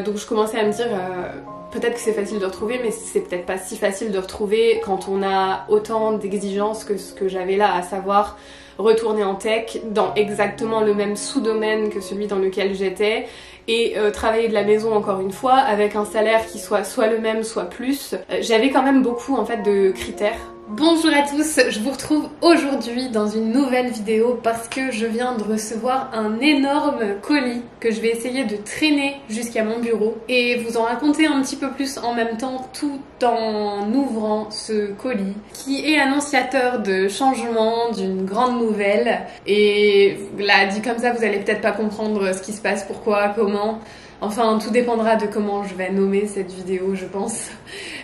Donc je commençais à me dire, peut-être que c'est facile de retrouver, mais c'est peut-être pas si facile de retrouver quand on a autant d'exigences que ce que j'avais là, à savoir retourner en tech dans exactement le même sous-domaine que celui dans lequel j'étais et travailler de la maison encore une fois avec un salaire qui soit le même, soit plus. J'avais quand même beaucoup en fait de critères. Bonjour à tous, je vous retrouve aujourd'hui dans une nouvelle vidéo parce que je viens de recevoir un énorme colis que je vais essayer de traîner jusqu'à mon bureau et vous en raconter un petit peu plus en même temps tout en ouvrant ce colis qui est annonciateur de changement, d'une grande nouvelle. Et là, dit comme ça, vous allez peut-être pas comprendre ce qui se passe, pourquoi, comment. Enfin, tout dépendra de comment je vais nommer cette vidéo, je pense.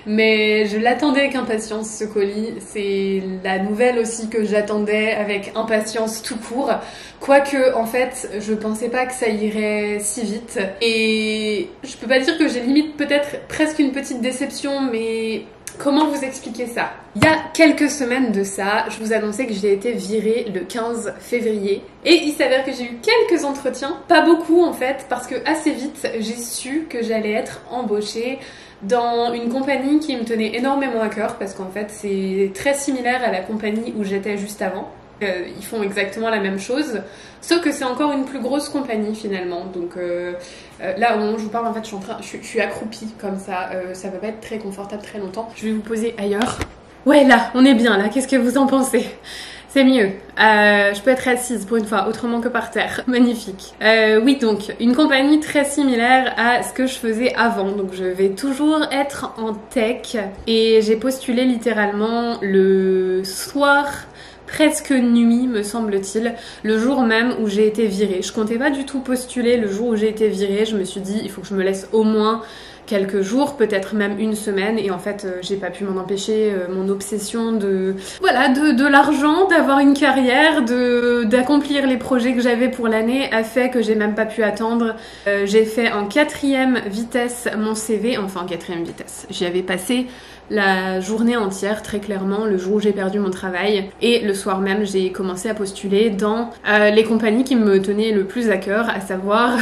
Mais je l'attendais avec impatience, ce colis. C'est la nouvelle aussi que j'attendais avec impatience tout court. Quoique, en fait, je pensais pas que ça irait si vite. Et je peux pas dire que j'ai limite peut-être presque une petite déception, mais... comment vous expliquer ça? Il y a quelques semaines de ça, je vous annonçais que j'ai été virée le 15 février. Et il s'avère que j'ai eu quelques entretiens, pas beaucoup en fait, parce que assez vite, j'ai su que j'allais être embauchée dans une compagnie qui me tenait énormément à cœur, parce qu'en fait, c'est très similaire à la compagnie où j'étais juste avant. Ils font exactement la même chose, sauf que c'est encore une plus grosse compagnie finalement. Donc là, au moment où je vous parle, en fait, je suis accroupie comme ça. Ça va pas être très confortable très longtemps. Je vais vous poser ailleurs. Ouais, là, on est bien là. Qu'est-ce que vous en pensez? C'est mieux. Je peux être assise pour une fois, autrement que par terre. Magnifique. Oui, donc, une compagnie très similaire à ce que je faisais avant. Donc, je vais toujours être en tech. Et j'ai postulé littéralement le soir, presque nuit me semble-t-il, le jour même où j'ai été virée. Je comptais pas du tout postuler le jour où j'ai été virée. Je me suis dit, il faut que je me laisse au moins quelques jours, peut-être même une semaine, et en fait j'ai pas pu m'en empêcher. Mon obsession de l'argent, d'avoir une carrière, d'accomplir les projets que j'avais pour l'année a fait que j'ai même pas pu attendre. J'ai fait en 4e vitesse mon CV, enfin en 4e vitesse. J'y avais passé la journée entière, très clairement, le jour où j'ai perdu mon travail, et le soir même j'ai commencé à postuler dans les compagnies qui me tenaient le plus à cœur, à savoir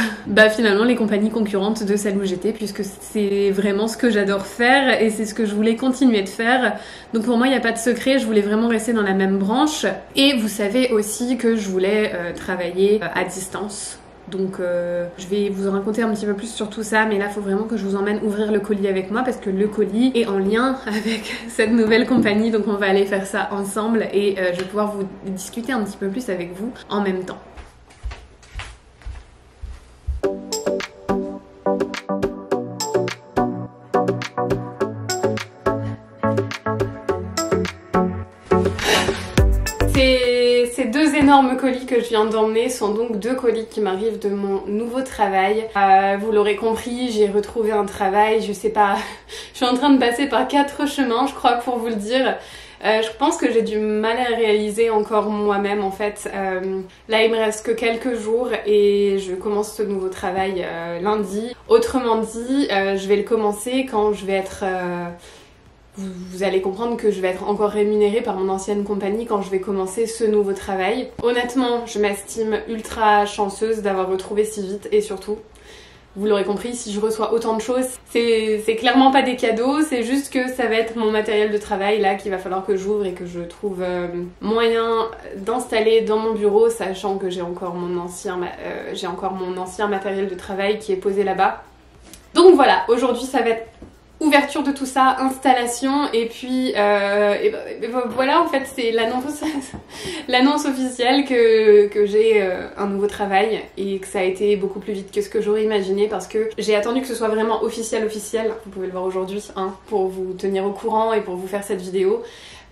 finalement les compagnies concurrentes de celle où j'étais, puisque c'est vraiment ce que j'adore faire et c'est ce que je voulais continuer de faire. Donc pour moi il n'y a pas de secret, je voulais vraiment rester dans la même branche, et vous savez aussi que je voulais travailler à distance. Donc je vais vous en raconter un petit peu plus sur tout ça, mais là il faut vraiment que je vous emmène ouvrir le colis avec moi parce que le colis est en lien avec cette nouvelle compagnie, donc on va aller faire ça ensemble et je vais pouvoir vous discuter un petit peu plus avec vous en même temps. Ces deux énormes colis que je viens d'emmener sont donc deux colis qui m'arrivent de mon nouveau travail. Vous l'aurez compris, j'ai retrouvé un travail, je sais pas, je suis en train de passer par 4 chemins, je crois, pour vous le dire. Je pense que j'ai du mal à réaliser encore moi-même en fait. Là il me reste que quelques jours et je commence ce nouveau travail lundi. Autrement dit, je vais le commencer quand je vais être... Vous allez comprendre que je vais être encore rémunérée par mon ancienne compagnie quand je vais commencer ce nouveau travail. Honnêtement, je m'estime ultra chanceuse d'avoir retrouvé si vite, et surtout, vous l'aurez compris, si je reçois autant de choses, c'est clairement pas des cadeaux, c'est juste que ça va être mon matériel de travail là qu'il va falloir que j'ouvre et que je trouve moyen d'installer dans mon bureau, sachant que j'ai encore mon ancien matériel de travail qui est posé là-bas. Donc voilà, aujourd'hui ça va être ouverture de tout ça, installation, et puis voilà, en fait c'est l'annonce officielle que j'ai un nouveau travail et que ça a été beaucoup plus vite que ce que j'aurais imaginé, parce que j'ai attendu que ce soit vraiment officiel, vous pouvez le voir aujourd'hui, hein, pour vous tenir au courant et pour vous faire cette vidéo.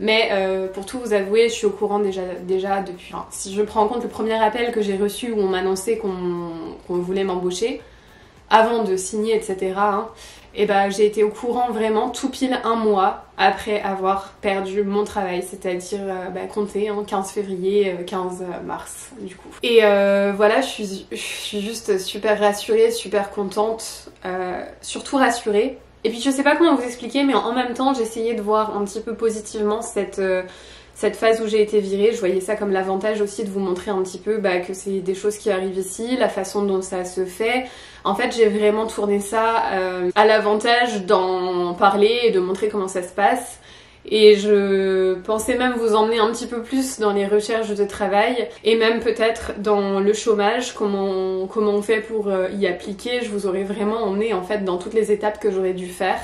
Mais pour tout vous avouer, je suis au courant déjà depuis... Enfin, si je prends en compte le premier appel que j'ai reçu où on m'annonçait qu'on voulait m'embaucher, avant de signer, etc., hein, et j'ai été au courant vraiment tout pile un mois après avoir perdu mon travail, c'est-à-dire comptez, hein, 15 février, 15 mars du coup. Et voilà, je suis juste super rassurée, super contente, surtout rassurée. Et puis je sais pas comment vous expliquer, mais en même temps j'essayais de voir un petit peu positivement cette cette phase où j'ai été virée, je voyais ça comme l'avantage aussi de vous montrer un petit peu que c'est des choses qui arrivent ici, la façon dont ça se fait. En fait, j'ai vraiment tourné ça à l'avantage d'en parler et de montrer comment ça se passe. Et je pensais même vous emmener un petit peu plus dans les recherches de travail et même peut-être dans le chômage, comment on fait pour y appliquer. Je vous aurais vraiment emmené en fait dans toutes les étapes que j'aurais dû faire.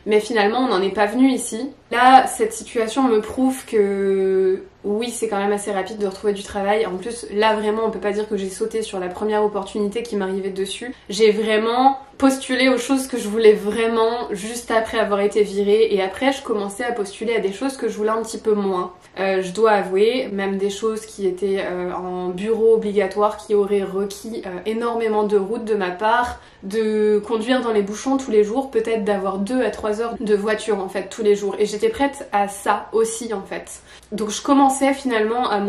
Mais finalement, on n'en est pas venu ici. Là, cette situation me prouve que oui, c'est quand même assez rapide de retrouver du travail. En plus, là vraiment, on peut pas dire que j'ai sauté sur la première opportunité qui m'arrivait dessus. J'ai vraiment postulé aux choses que je voulais vraiment juste après avoir été virée. Et après, je commençais à postuler à des choses que je voulais un petit peu moins. Je dois avouer, même des choses qui étaient en bureau obligatoire, qui auraient requis énormément de route de ma part, de conduire dans les bouchons tous les jours, peut-être d'avoir 2 à 3 heures de voiture en fait tous les jours. Et j'étais prête à ça aussi en fait. Donc je commençais finalement à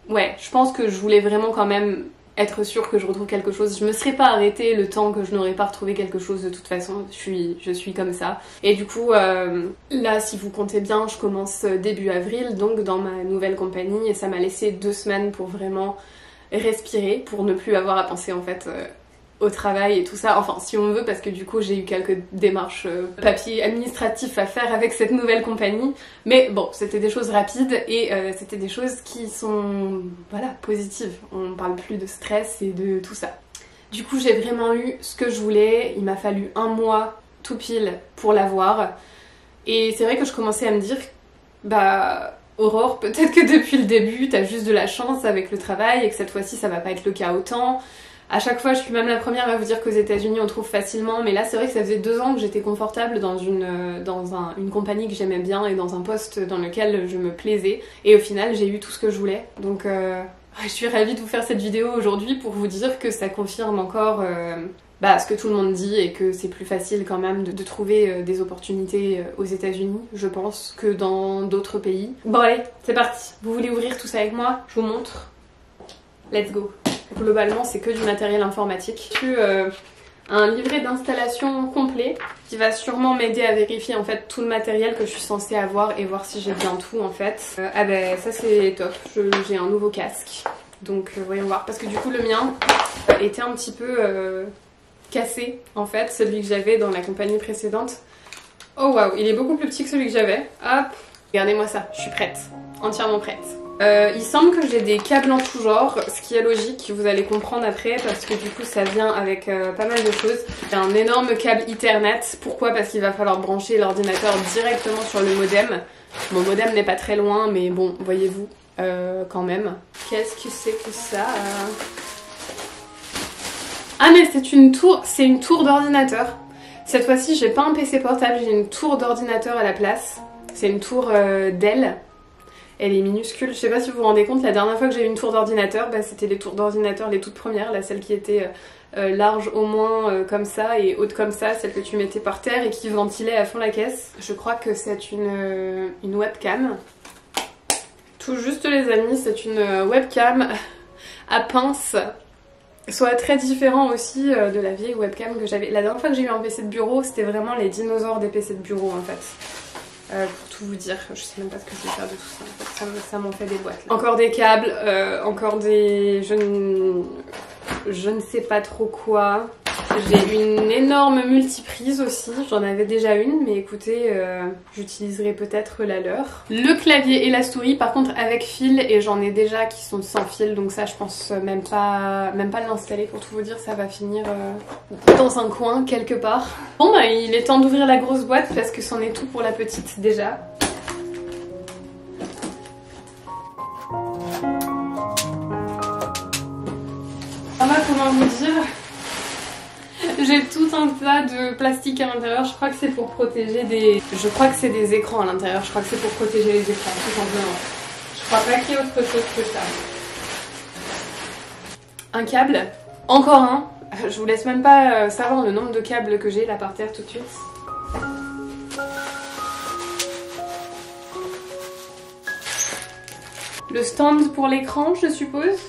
Ouais, je pense que je voulais vraiment quand même être sûre que je retrouve quelque chose. Je me serais pas arrêtée le temps que je n'aurais pas retrouvé quelque chose de toute façon. Je suis comme ça. Et du coup, là, si vous comptez bien, je commence début avril, donc dans ma nouvelle compagnie, et ça m'a laissé 2 semaines pour vraiment respirer, pour ne plus avoir à penser en fait au travail et tout ça, enfin si on veut, parce que du coup j'ai eu quelques démarches papiers administratifs à faire avec cette nouvelle compagnie, mais bon, c'était des choses rapides et c'était des choses qui sont, voilà, positives. On parle plus de stress et de tout ça. Du coup j'ai vraiment eu ce que je voulais, il m'a fallu 1 mois tout pile pour l'avoir, et c'est vrai que je commençais à me dire, Aurore, peut-être que depuis le début t'as juste de la chance avec le travail et que cette fois-ci ça va pas être le cas autant. À chaque fois, je suis même la première à vous dire qu'aux États-Unis on trouve facilement, mais là c'est vrai que ça faisait 2 ans que j'étais confortable dans une compagnie que j'aimais bien et dans un poste dans lequel je me plaisais, et au final j'ai eu tout ce que je voulais. Donc je suis ravie de vous faire cette vidéo aujourd'hui pour vous dire que ça confirme encore ce que tout le monde dit, et que c'est plus facile quand même de trouver des opportunités aux États-Unis, je pense, que dans d'autres pays. Bon allez, c'est parti. Vous voulez ouvrir tout ça avec moi? Je vous montre. Let's go. Globalement, c'est que du matériel informatique. J'ai eu un livret d'installation complet qui va sûrement m'aider à vérifier en fait tout le matériel que je suis censée avoir et voir si j'ai bien tout en fait. Ça c'est top, j'ai un nouveau casque. Donc voyons voir, parce que du coup le mien était un petit peu cassé en fait, celui que j'avais dans la compagnie précédente. Oh waouh, il est beaucoup plus petit que celui que j'avais. Hop, regardez-moi ça, je suis prête, entièrement prête. Il semble que j'ai des câbles en tout genre, ce qui est logique, vous allez comprendre après, parce que du coup ça vient avec pas mal de choses. J'ai un énorme câble Ethernet. Pourquoi? Parce qu'il va falloir brancher l'ordinateur directement sur le modem. Mon modem n'est pas très loin, mais bon, voyez-vous, quand même. Qu'est-ce que c'est que ça? Ah mais c'est une tour d'ordinateur. Cette fois-ci j'ai pas un PC portable, j'ai une tour d'ordinateur à la place. C'est une tour Dell. Elle est minuscule, je sais pas si vous vous rendez compte, la dernière fois que j'ai eu une tour d'ordinateur, c'était les tours d'ordinateur, les toutes premières, là, celle qui était large au moins comme ça et haute comme ça, celle que tu mettais par terre et qui ventilait à fond la caisse. Je crois que c'est une webcam. Tout juste les amis, c'est une webcam à pince, soit très différent aussi de la vieille webcam que j'avais. La dernière fois que j'ai eu un PC de bureau, c'était vraiment les dinosaures des PC de bureau en fait. Pour tout vous dire, je sais même pas ce que je vais faire de tout ça, en fait. Ça m'en fait des boîtes là. Encore des câbles, encore des... Je ne sais pas trop quoi. J'ai une énorme multiprise aussi, j'en avais déjà une, mais écoutez, j'utiliserai peut-être la leur. Le clavier et la souris par contre avec fil, et j'en ai déjà qui sont sans fil, donc ça je pense même pas l'installer, pour tout vous dire, ça va finir dans un coin quelque part. Bon il est temps d'ouvrir la grosse boîte parce que c'en est tout pour la petite déjà. Comment vous dire, j'ai tout un tas de plastique à l'intérieur, je crois que c'est pour protéger des... Je crois que c'est des écrans à l'intérieur, je crois que c'est pour protéger les écrans, tout simplement. Je crois pas qu'il y ait autre chose que ça. Un câble, encore un, je vous laisse même pas savoir le nombre de câbles que j'ai là par terre tout de suite. Le stand pour l'écran, je suppose.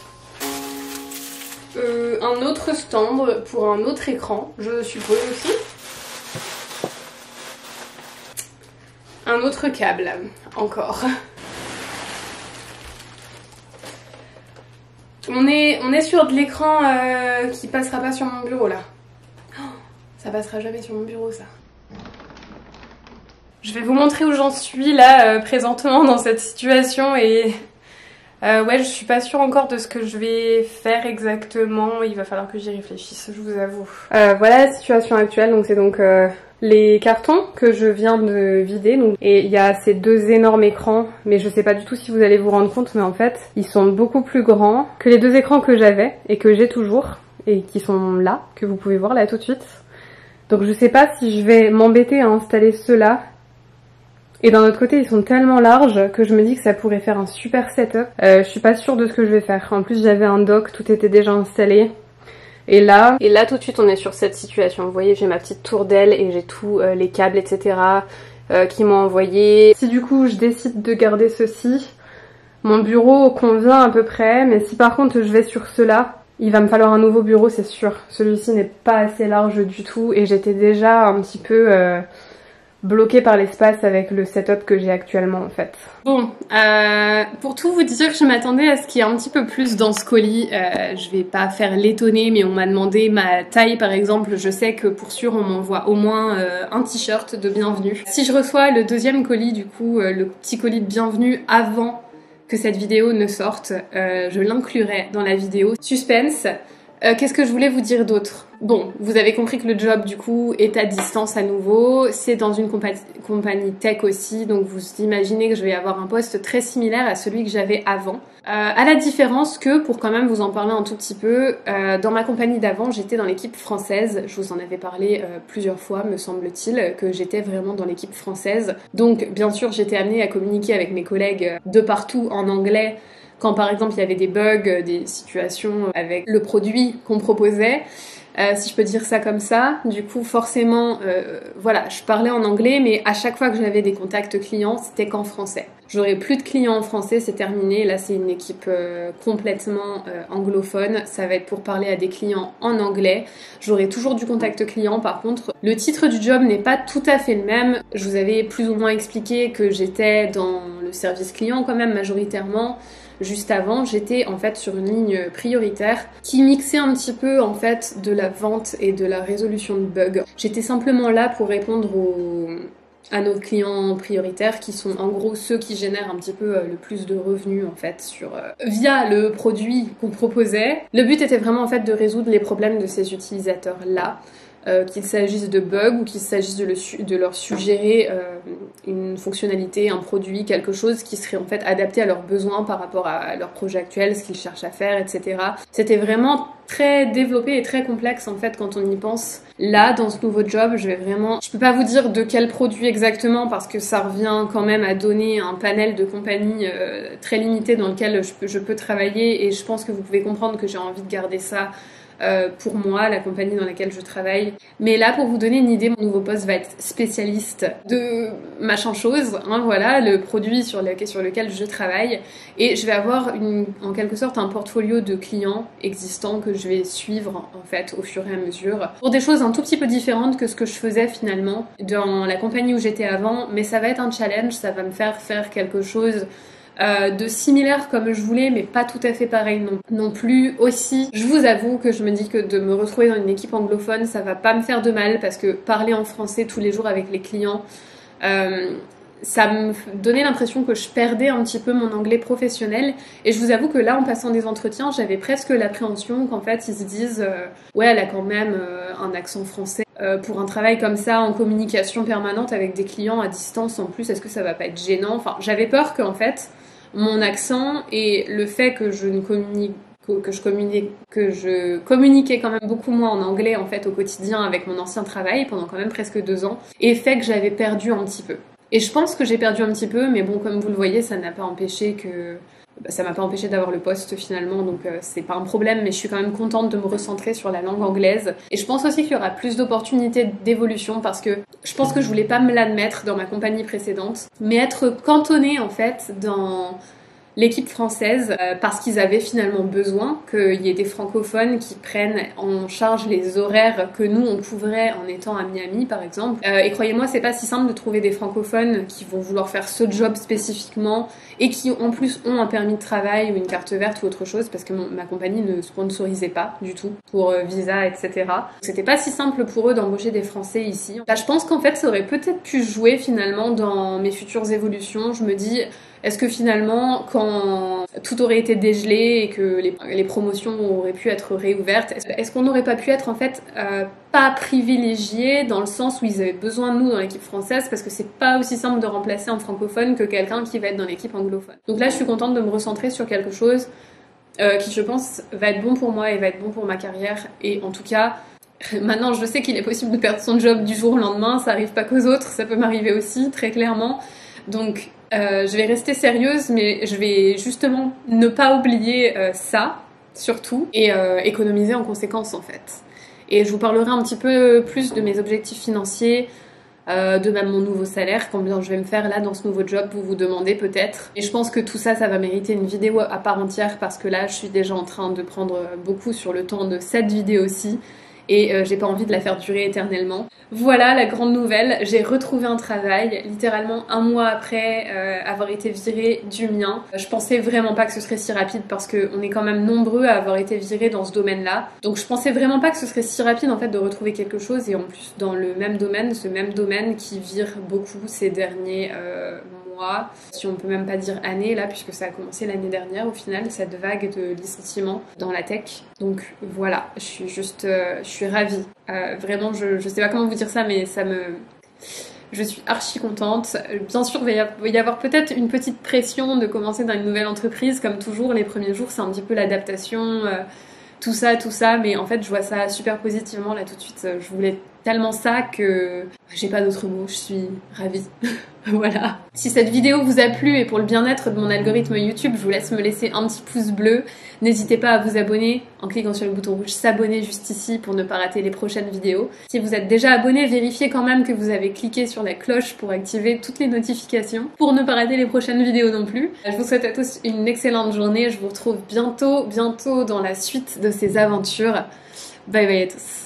Un autre stand pour un autre écran, je suppose aussi. Un autre câble, encore. on est sur de l'écran qui passera pas sur mon bureau là. Oh, ça passera jamais sur mon bureau ça. Je vais vous montrer où j'en suis là présentement dans cette situation et ouais, je suis pas sûre encore de ce que je vais faire exactement. Il va falloir que j'y réfléchisse, je vous avoue. Voilà la situation actuelle. Donc c'est donc les cartons que je viens de vider. Donc, et il y a ces deux énormes écrans, mais je sais pas du tout si vous allez vous rendre compte, mais en fait, ils sont beaucoup plus grands que les deux écrans que j'avais et que j'ai toujours et qui sont là, que vous pouvez voir là tout de suite. Donc je sais pas si je vais m'embêter à installer ceux-là. Et d'un autre côté, ils sont tellement larges que je me dis que ça pourrait faire un super setup. Je suis pas sûre de ce que je vais faire. En plus, j'avais un dock, tout était déjà installé. Et là tout de suite, on est sur cette situation. Vous voyez, j'ai ma petite tour d'aile et j'ai tous les câbles, etc. Qui m'ont envoyé. Si du coup, je décide de garder ceci, mon bureau convient à peu près. Mais si par contre, je vais sur cela, il va me falloir un nouveau bureau, c'est sûr. Celui-ci n'est pas assez large du tout et j'étais déjà un petit peu... bloquée par l'espace avec le setup que j'ai actuellement en fait. Bon, pour tout vous dire, je m'attendais à ce qu'il y ait un petit peu plus dans ce colis. Je vais pas faire l'étonner, mais on m'a demandé ma taille par exemple. Je sais que pour sûr on m'envoie au moins un t-shirt de bienvenue. Si je reçois le deuxième colis, du coup le petit colis de bienvenue avant que cette vidéo ne sorte, je l'inclurai dans la vidéo. Suspense. Qu'est-ce que je voulais vous dire d'autre? Bon, vous avez compris que le job du coup est à distance à nouveau, c'est dans une compagnie tech aussi, donc vous imaginez que je vais avoir un poste très similaire à celui que j'avais avant. À la différence que, pour quand même vous en parler un tout petit peu, dans ma compagnie d'avant, j'étais dans l'équipe française, je vous en avais parlé plusieurs fois me semble-t-il, que j'étais vraiment dans l'équipe française. Donc bien sûr j'étais amenée à communiquer avec mes collègues de partout en anglais, quand par exemple il y avait des bugs, des situations avec le produit qu'on proposait, si je peux dire ça comme ça. Du coup forcément, voilà, je parlais en anglais, mais à chaque fois que j'avais des contacts clients, c'était qu'en français. J'aurai plus de clients en français, c'est terminé. Là c'est une équipe complètement anglophone, ça va être pour parler à des clients en anglais. J'aurai toujours du contact client, par contre le titre du job n'est pas tout à fait le même. Je vous avais plus ou moins expliqué que j'étais dans le service client quand même majoritairement. Juste avant, j'étais en fait sur une ligne prioritaire qui mixait un petit peu en fait de la vente et de la résolution de bugs. J'étais simplement là pour répondre à nos clients prioritaires qui sont en gros ceux qui génèrent un petit peu le plus de revenus en fait via le produit qu'on proposait. Le but était vraiment en fait de résoudre les problèmes de ces utilisateurs là. Qu'il s'agisse de bugs ou qu'il s'agisse de leur suggérer une fonctionnalité, un produit, quelque chose qui serait en fait adapté à leurs besoins par rapport à leur projet actuel, ce qu'ils cherchent à faire, etc. C'était vraiment très développé et très complexe en fait quand on y pense. Là, dans ce nouveau job, je peux pas vous dire de quel produit exactement parce que ça revient quand même à donner un panel de compagnies très limité dans lequel je peux travailler et je pense que vous pouvez comprendre que j'ai envie de garder ça pour moi, la compagnie dans laquelle je travaille. Mais là, pour vous donner une idée, mon nouveau poste va être spécialiste de machin chose, hein, voilà, le produit sur lequel je travaille. Et je vais avoir en quelque sorte un portfolio de clients existants que je vais suivre en fait au fur et à mesure. Pour des choses un tout petit peu différentes que ce que je faisais finalement dans la compagnie où j'étais avant, mais ça va être un challenge, ça va me faire quelque chose de similaire comme je voulais, mais pas tout à fait pareil non plus. Aussi, je vous avoue que je me dis que de me retrouver dans une équipe anglophone, ça va pas me faire de mal parce que parler en français tous les jours avec les clients, ça me donnait l'impression que je perdais un petit peu mon anglais professionnel. Et je vous avoue que là, en passant des entretiens, j'avais presque l'appréhension qu'en fait, ils se disent ouais, elle a quand même un accent français. Pour un travail comme ça, en communication permanente avec des clients à distance en plus, est-ce que ça va pas être gênant? Enfin, j'avais peur qu'en fait, mon accent et le fait que je communiquais quand même beaucoup moins en anglais en fait au quotidien avec mon ancien travail pendant quand même presque 2 ans, et fait que j'avais perdu un petit peu. Et je pense que j'ai perdu un petit peu, mais bon, comme vous le voyez, ça m'a pas empêché d'avoir le poste finalement, donc c'est pas un problème, mais je suis quand même contente de me recentrer sur la langue anglaise. Et je pense aussi qu'il y aura plus d'opportunités d'évolution parce que je pense que je voulais pas me l'admettre dans ma compagnie précédente, mais être cantonnée en fait dans l'équipe française parce qu'ils avaient finalement besoin qu'il y ait des francophones qui prennent en charge les horaires que nous on couvrait en étant à Miami par exemple. Et croyez-moi, c'est pas si simple de trouver des francophones qui vont vouloir faire ce job spécifiquement et qui en plus ont un permis de travail ou une carte verte ou autre chose, parce que ma compagnie ne sponsorisait pas du tout pour visa, etc. C'était pas si simple pour eux d'embaucher des Français ici. Là, je pense qu'en fait ça aurait peut-être pu jouer finalement dans mes futures évolutions. Je me dis, est-ce que finalement, quand tout aurait été dégelé et que les promotions auraient pu être réouvertes, est-ce qu'on n'aurait pas pu être en fait pas privilégiés dans le sens où ils avaient besoin de nous dans l'équipe française, parce que c'est pas aussi simple de remplacer un francophone que quelqu'un qui va être dans l'équipe anglophone. Donc là, je suis contente de me recentrer sur quelque chose qui, je pense, va être bon pour moi et va être bon pour ma carrière. Et en tout cas, maintenant, je sais qu'il est possible de perdre son job du jour au lendemain, ça arrive pas qu'aux autres, ça peut m'arriver aussi, très clairement. Donc, je vais rester sérieuse, mais je vais justement ne pas oublier ça, surtout, et économiser en conséquence, en fait. Et je vous parlerai un petit peu plus de mes objectifs financiers, de même mon nouveau salaire, combien je vais me faire là dans ce nouveau job, vous vous demandez peut-être. Et je pense que tout ça, ça va mériter une vidéo à part entière, parce que là, je suis déjà en train de prendre beaucoup sur le temps de cette vidéo-ci. Et j'ai pas envie de la faire durer éternellement. Voilà la grande nouvelle, j'ai retrouvé un travail, littéralement 1 mois après avoir été virée du mien. Je pensais vraiment pas que ce serait si rapide parce qu'on est quand même nombreux à avoir été virés dans ce domaine-là. Donc je pensais vraiment pas que ce serait si rapide en fait de retrouver quelque chose, et en plus dans le même domaine, ce même domaine qui vire beaucoup ces derniers mois, si on peut même pas dire année là, puisque ça a commencé l'année dernière au final, cette vague de licenciements dans la tech. Donc voilà, je suis ravie. Vraiment, je sais pas comment vous dire ça, mais je suis archi contente. Bien sûr, il va y avoir peut-être une petite pression de commencer dans une nouvelle entreprise, comme toujours, les premiers jours, c'est un petit peu l'adaptation, tout ça, mais en fait, je vois ça super positivement là tout de suite. Je voulais tellement ça que j'ai pas d'autres mots, je suis ravie. Voilà. Si cette vidéo vous a plu et pour le bien-être de mon algorithme YouTube, je vous laisse me laisser un petit pouce bleu. N'hésitez pas à vous abonner en cliquant sur le bouton rouge s'abonner juste ici pour ne pas rater les prochaines vidéos. Si vous êtes déjà abonné, vérifiez quand même que vous avez cliqué sur la cloche pour activer toutes les notifications pour ne pas rater les prochaines vidéos non plus. Je vous souhaite à tous une excellente journée. Je vous retrouve bientôt dans la suite de ces aventures. Bye bye à tous.